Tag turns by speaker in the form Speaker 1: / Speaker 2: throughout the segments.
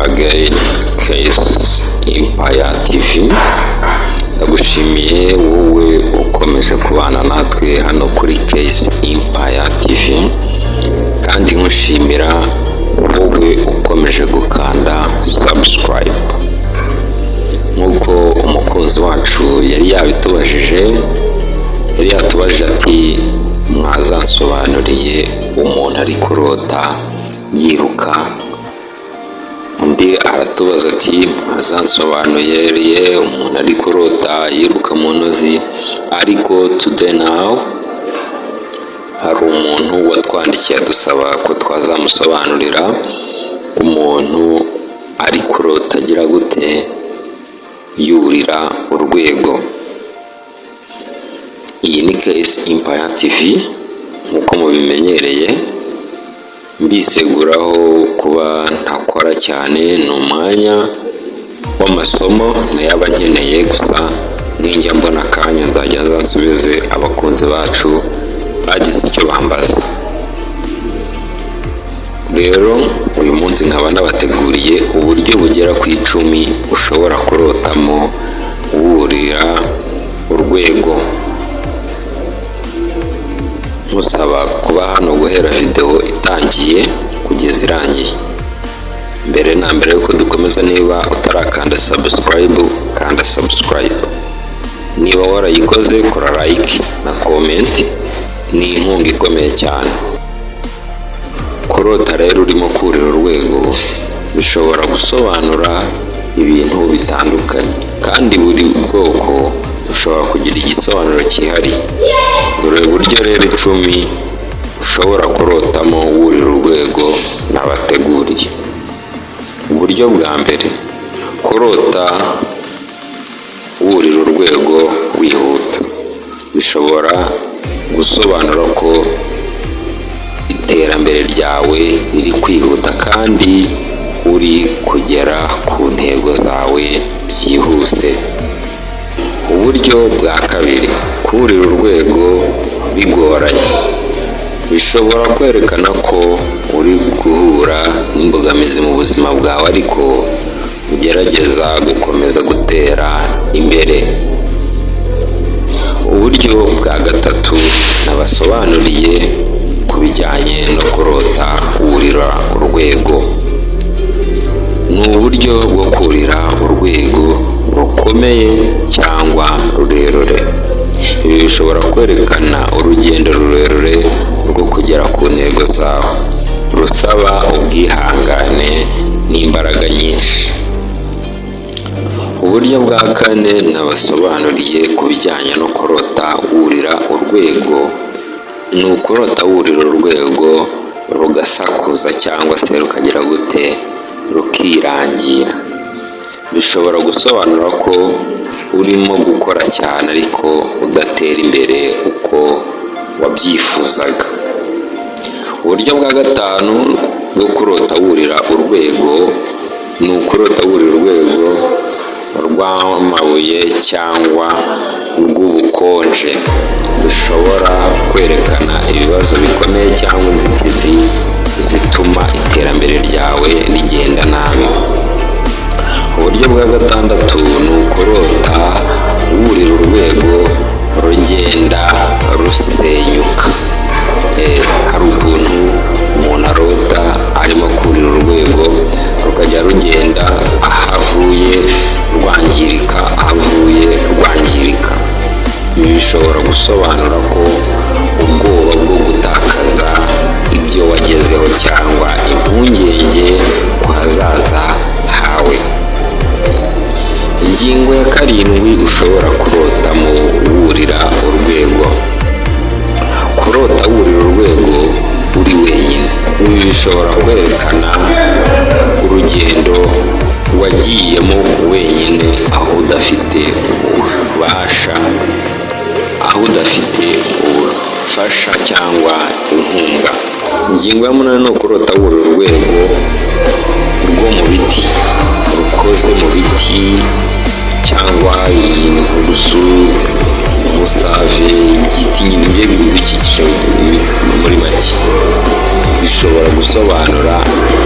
Speaker 1: again Case Empire TV. Ndagushimiye wowe ukomeje kubana natwe hano kuri Case Empire TV, kandi nkushimira wowe ukomeje gukanda subscribe. Nkuko umukunzi wacu yari yabitubajije, yari yatubajije ati mwazansobanuriye umuntu ari kurota yiruka. Undi aratubaza ati mwazansobanuriye umuntu ari kurota yiruka mu ntozi. Ariko today now hari umuntu watwandikiye adusaba ko twazamusobanurira umuntu ari kurota agira gute yurira urwego. Iyi ni Case Empire TV nk'uko mubimenyereye, mbiseguraho kuba ntakora cyane. Ni umwanya w'amasomo nayaba nkeneye, gusa ninjya mbona akanya nzajya nsubize abakunzi bacu bagize icyo bambaza. Rero uyu munsi nkaba nabateguriye uburyo bugera ku 10 ushobora kurotamo wurira urwego. Nkusaba kuba hano guhera video itangiye kugeza irangiye. Mbere na mbere yuko dukomeza, niba utarakanda subscribe, kanda subscribe. Niba warayikoze, kora like na comment, ni inkunga ikomeye cyane. Kurota rero urimo kurira urwego bishobora gusobanura ibintu bitandukanye, kandi buri bwoko bushobora kugira igisobanuro cyihariye. Dore uburyo rero 10 ushobora kurotamo wurira urwego nabateguriye. Uburyo bwa mbere, kurota wurira urwego wihuta. Bishobora gusobanura ko iterambere ryawe riri kwihuta kandi uri kugera ku ntego zawe byihuse. Uburyo bwa kabiri, kurira urwego bigoranye. Bishobora kwerekana ko uri guhura n'imbogamizi mu buzima bwawe, ariko ugerageza gukomeza gutera imbere. Uburyo bwa gatatu nabasobanuriye ku bijyanye no kurota wurira urwego. Ni uburyo bwo kurira urwego rukomeye cyangwa rurerure. Ibi bishobora kwerekana urugendo rurerure rwo kugera ku ntego zawe, rusaba ubwihangane n'imbaraga nyinshi. Uburyo bwa kane nabasobanuriye ku bijyanye no kurota wurira urwego. Ni ukurota wurira urwego rugasakuza cyangwa se rukagira gute rukirangira. Bishobora gusobanura ko urimo gukora cyane ariko udatera imbere uko wabyifuzaga. Uburyo bwa gatanu bwo kurota wurira urwego ni ukurota wurira urwego rw'amabuye cyangwa rw'ubukonje. Bishobora kwerekana ibibazo bikomeye cyangwa inzitizi zituma iterambere ryawe rigenda nabi. Uburyo bwa gatandatu ni ukurota wurira urwego rugenda rusenyuka. Hari ukuntu umuntu arota arimo kurira urwego rukajya rugenda ahavuye rwangirika, ahavuye rwangirika. Ibi bishobora gusobanura ko ubwoba bwo gutakaza ibyo wagezeho cyangwa impungenge ku hazaza hawe. Ingingo ya 7 ushobora kurotamo wurira urwego. Kurota wurira urwego uri wenyine. Ibi bishobora kwerekana urugendo wagiyemo wenyine, aho udafite ububasha, aho udafite ubufasha cyangwa inkunga. Ingingo ya 8 ni ukurota wurira urwego rwo mu biti, rukoze mu biti cyangwa inturusu, umusave, igiti, nyine ibidukikije muri make. bishobora gusobanura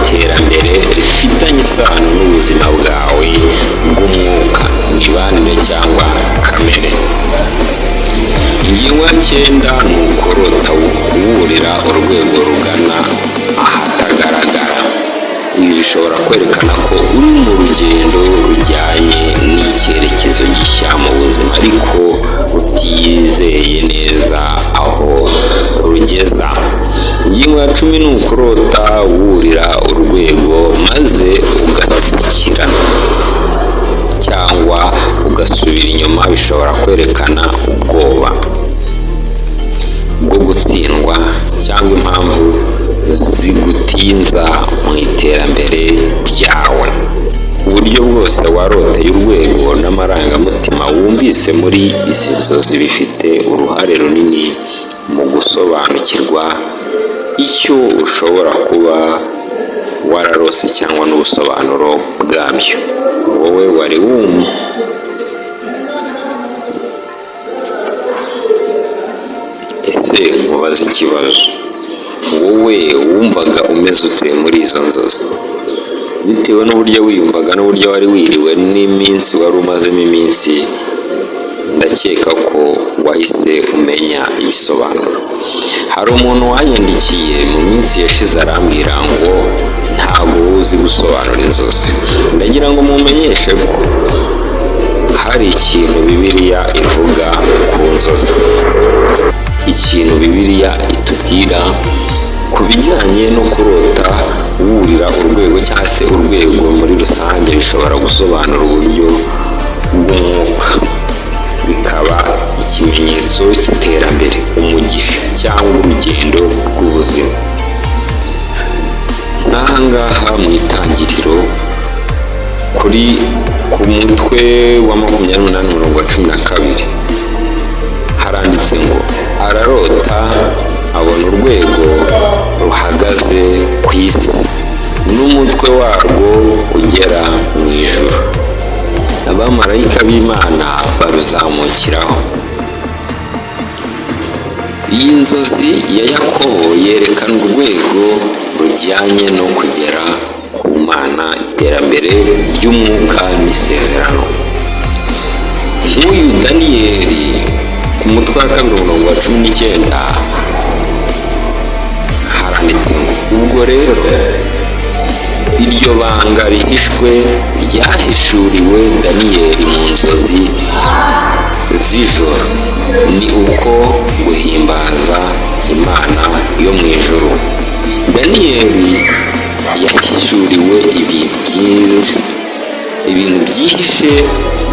Speaker 1: iterambere rifitanye isano n'ubuzima bwawe bw'umwuka, imibanire cyangwa kamere. Ingingo ya 9 ni ukurota wurira urwego rugana ahatagaragara. Ibi bishobora kwerekana ko uri mu rugendo rujyanye n'icyerekezo gishya mu buzima ariko utizeye neza aho rugeza. Ingingo ya 10 ni ukurota wurira urwego maze ugatsikira cyangwa ugasubira inyuma. Bishobora kwerekana ubwoba bwo gutsindwa cyangwa impamvu zigutinza mu iterambere ryawe. Uburyo bwose waroteye urwego n'amarangamutima wumvise muri izi nzozi bifite uruhare runini mu gusobanukirwa icyo ushobora kuba wararose cyangwa n'ubusobanuro bwabyo. Wowe wari ese nkubaza ikibazo, wowe wumvaga umeze ute muri izo nzozi? Bitewe n'uburyo wiyumvaga n'uburyo wari wiriwe n'iminsi wari umazemo iminsi, ndakeka ko wahise umenya ibisobanuro. Hari umuntu wanyandikiye mu minsi yashize arambwira ngo ntabwo uzi gusobanura inzozi. Ndagira ngo mumenyeshe ko hari ikintu Bibiliya ivuga ku nzozi, ikintu Bibiliya itubwira ku bijyanye no kurota wurira urwego cyangwa se urwego muri rusange. Bishobora gusobanura uburyo bw'umwuka, bikaba ikimenyetso cy'iterambere, umugisha cyangwa urugendo rw'ubuzima. N'ahangaha mu itangiriro ku mutwe wa 28 umurongo wa 12 haranditse ngo ararota abona urwego ruhagaze ku isi n'umutwe warwo ugera mu ijuru, abamarayika b'Imana baruzamukiraho. Iyi nzozi ya Yakobo yerekana urwego rujyanye no kugera ku Mana, iterambere ry'umwuka n'isezerano. Nk'uyu Daniyeli ku mutwe wa 2 umurongo wa 19 haranditse ngo ubwo rero iryo banga rihishwe ryahishuriwe Daniyeli mu nzozi z'ijoro, ni uko guhimbaza Imana yo mu ijuru. Daniyeli yahishuriwe ibintu byihishe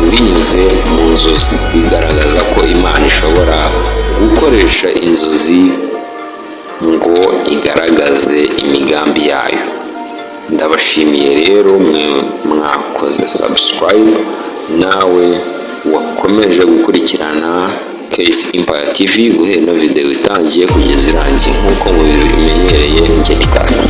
Speaker 1: binyuze mu nzozi, bigaragaza ko Imana ishobora gukoresha inzozi ngo igaragaze imigambi yayo. Ndabashimiye rero mwe mwakoze subscribe, nawe wakomeje gukurikirana Case Empire TV guhera ino video itangiye kugeza irangiye. Nk'uko mubimenyereye, njye Kasi.